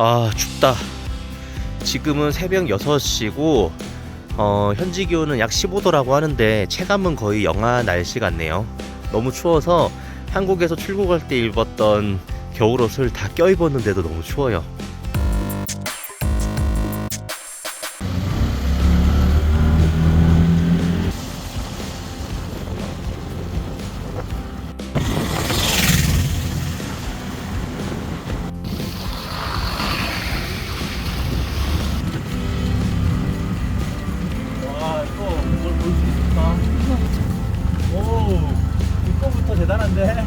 아, 춥다. 지금은 새벽 6시고 현지 기온은 약 15도라고 하는데 체감은 거의 영하 날씨 같네요. 너무 추워서 한국에서 출국할 때 입었던 겨울옷을 다 껴입었는데도 너무 추워요. 오, 입구부터 대단한데?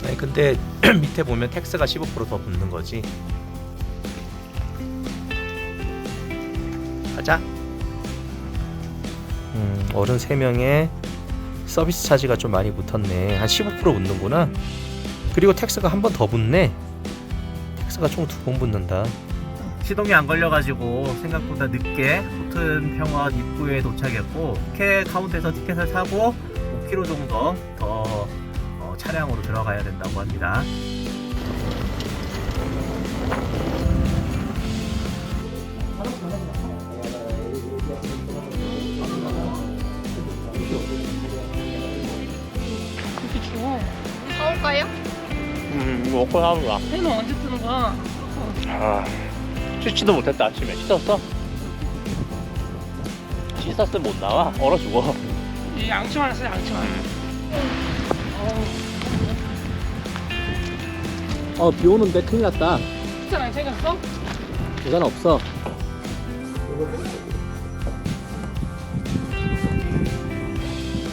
아니 근데 밑에 보면 텍스가 15% 더 붙는 거지. 가자. 어른 3명에 서비스 차지가 좀 많이 붙었네. 한 15% 붙는구나. 그리고 텍스가 한 번 더 붙네. 텍스가 총 2번 붙는다. 시동이 안 걸려가지고 생각보다 늦게 호튼 평원 입구에 도착했고, 티켓 카운터에서 티켓을 사고 5km 정도 더 차량으로 들어가야 된다고 합니다. 이렇게 추워. 사올까요? 먹고 나오라. 해는 언제 뜨는 거야? 아, 씻지도 못했다. 아침에 씻었어? 씻었으면 못 나와. 얼어 죽어. 이 양치만 했어요, 양치만. 비 오는데 큰일 났다. 진짜 안 챙겼어? 우산 없어.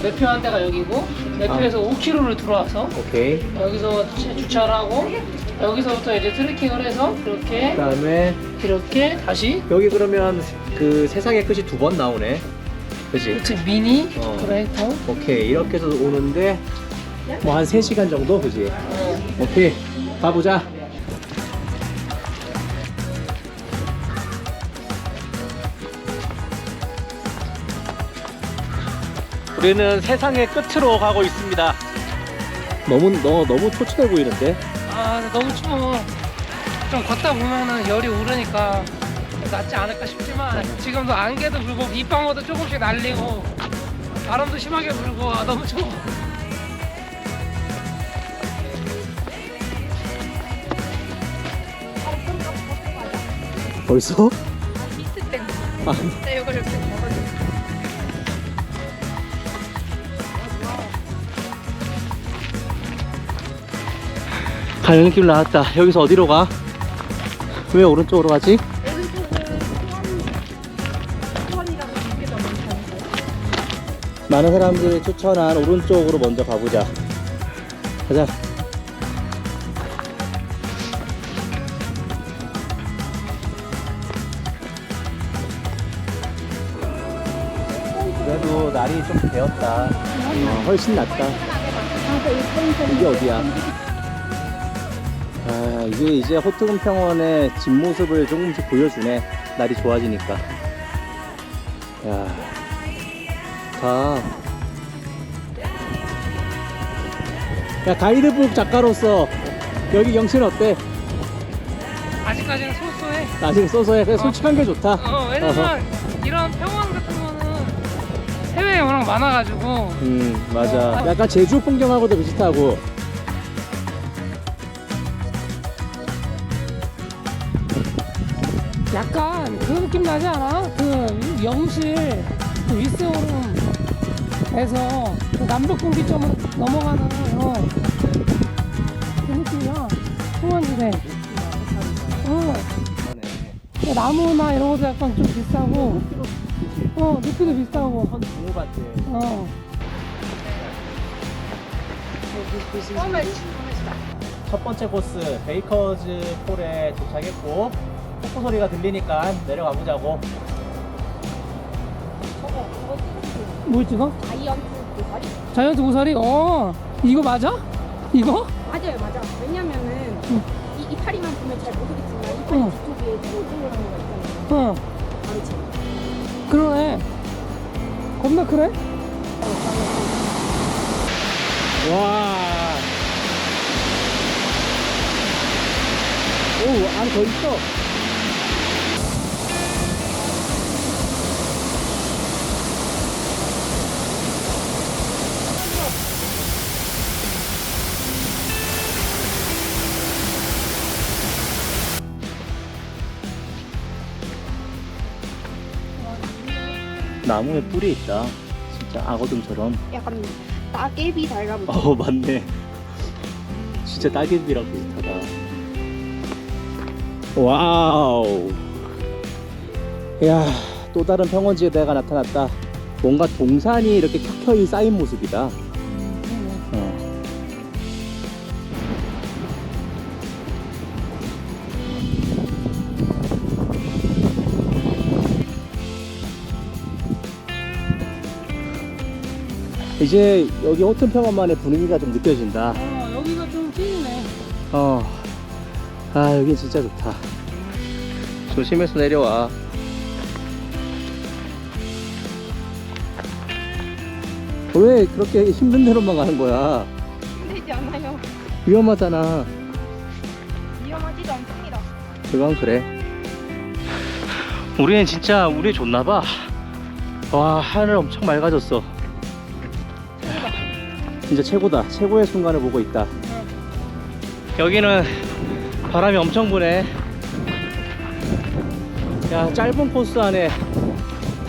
매표한 데가 여기고, 매표에서 5km를 들어와서 오케이. 여기서 주차를 하고, 여기서부터 이제 트레킹을 해서 이렇게 그다음에 이렇게 다시 여기 그러면 그 세상의 끝이 2번 나오네. 그치? 그치 미니 어. 브레이터. 오케이. 이렇게 해서 오는데 뭐 한 3시간 정도? 그지? 오케이. 가보자. 우리는 세상의 끝으로 가고 있습니다. 너무 초췌해 보이는데? 아 너무 추워. 좀 걷다 보면은 열이 오르니까 낫지 않을까 싶지만 지금도 안개도 불고 빗방울도 조금씩 날리고 바람도 심하게 불고 너무 추워. 벌써? 히트 때문에. 아. 나 이걸 이렇게 먹어줘. 가는 길 나왔다. 여기서 어디로 가? 왜 오른쪽으로 가지? 소원이라고 이게 너무 괜찮은데. 많은 사람들이 추천한 오른쪽으로 먼저 가보자. 가자. 그래도 날이 좀 개었다. 훨씬 낫다. 이게 어디야? 아, 이게 이제 호트금 평원의 뒷모습을 조금씩 보여주네. 날이 좋아지니까. 야, 야, 가이드북 작가로서 여기 경치는 어때? 아직까지는 소소해. 아직 써서야 그냥 솔직한 게 좋다. 왜냐면 이런 평원 같은 거는 해외에 워낙 많아가지고 맞아. 약간 제주 풍경하고도 비슷하고. 약간 그 느낌 나지 않아? 그 영실 그 윗세오름에서 그 남북분기점으로 넘어가는 그 느낌이야. 소원지대. 그 나무나 이런 것도 약간 좀 비싸고, 높이도 비싸고. 동호 같아. 첫 번째 코스 베이커즈 폴에 도착했고, 폭포 소리가 들리니까 내려가 보자고. 뭘 찍어? 자이언트 고사리? 자이언트 고사리? 이거 맞아? 이거? 맞아요, 맞아. 왜냐면은 이 이파리만 보면 잘 모르겠지만 이파리 응. 뒤쪽에 둥글둥글한 거가 있잖아요. 응. 다르지? 그러네. 겁나 크네? 와. 오, 안에 더 있어. 나무에 뿔이 있다. 진짜 악어등처럼. 약간 따개비 달가붙어. 어, 맞네. 진짜 따개비랑 비슷하다. 와우. 이야, 또 다른 평원지대가 나타났다. 뭔가 동산이 이렇게 켜켜이 쌓인 모습이다. 어. 이제 여기 호튼 평원만의 분위기가 좀 느껴진다. 여기가 좀 찐이네. 아, 여기 진짜 좋다. 조심해서 내려와. 왜 그렇게 힘든 데로만 가는 거야? 힘들지 않아요. 위험하잖아. 위험하지도 않습니다. 그건 그래. 우리는 진짜 운이 좋나봐. 와, 하늘 엄청 맑아졌어. 진짜 최고다. 최고의 순간을 보고 있다. 여기는 바람이 엄청 부네. 야, 짧은 코스 안에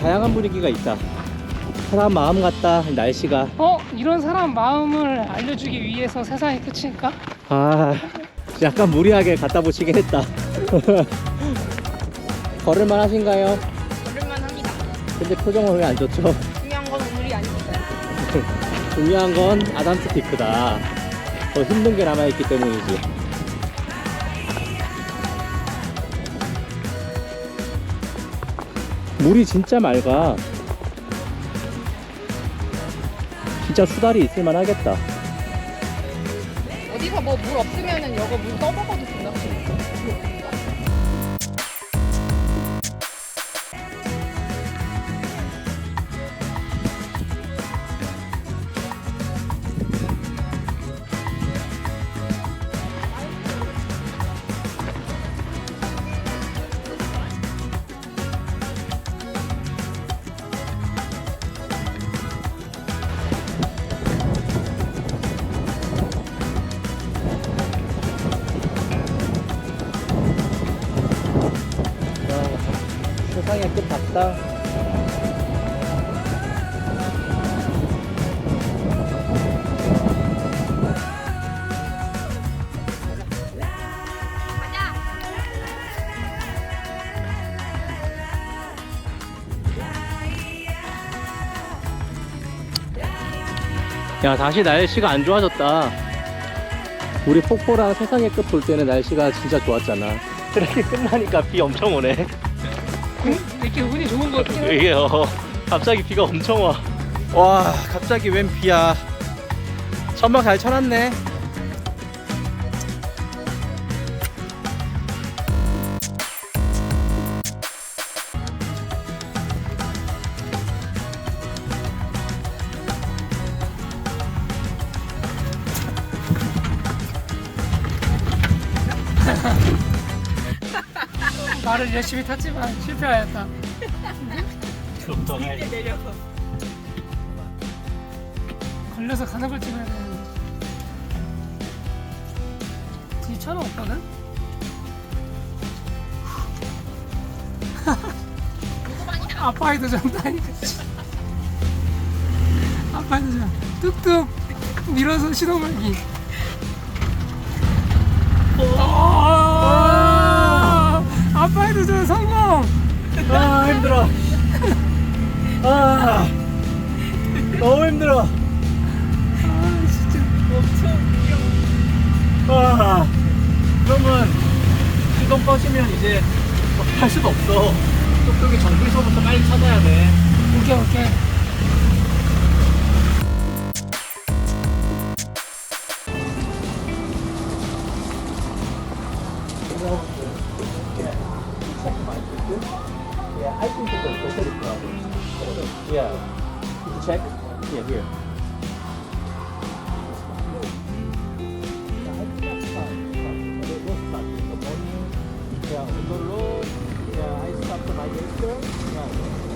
다양한 분위기가 있다. 사람 마음 같다. 날씨가. 이런 사람 마음을 알려주기 위해서 세상이 끝일까? 아, 약간 무리하게 갖다 붙이긴 했다. 걸을만 하신가요? 걸을만 합니다. 근데 표정은 왜 안 좋죠? 중요한 건 오늘이 아닙니다. 중요한 건 아담스 피크다. 더 힘든 게 남아있기 때문이지. 물이 진짜 맑아. 진짜 수달이 있을만 하겠다. 어디서 뭐 물 없으면은 여거 물 떠먹어도 된다. 세상의 끝 같다. 야, 다시 날씨가 안 좋아졌다. 우리 폭포랑 세상의 끝 볼 때는 날씨가 진짜 좋았잖아. 이렇게 끝나니까 비 엄청 오네. 이렇게 운이 좋은 거 같아. 이게 갑자기 비가 엄청 와. 와, 갑자기 웬 비야. 천막 잘 쳐놨네. 말을 열심히 탔지만 실패하였다. 적당해. 걸려서 가는 걸 찍어야 되는데. 뒤에 차는 없거든? 아빠의 도전다니까. 아빠의 도전. 뚝뚝 밀어서 시동 걸기. 아빠의 도전 성공! 아, 힘들어. 아, 너무 힘들어. 진짜 아, 그러면 시동 꺼지면 이제 할 수도 없어. 쪽쪽이 정비소부터 빨리 찾아야 돼. 오케이. Yeah, I think it's a good. Yeah. Did you check? Yeah, here. Yeah, on the road, yeah, I stop the digester. Yeah.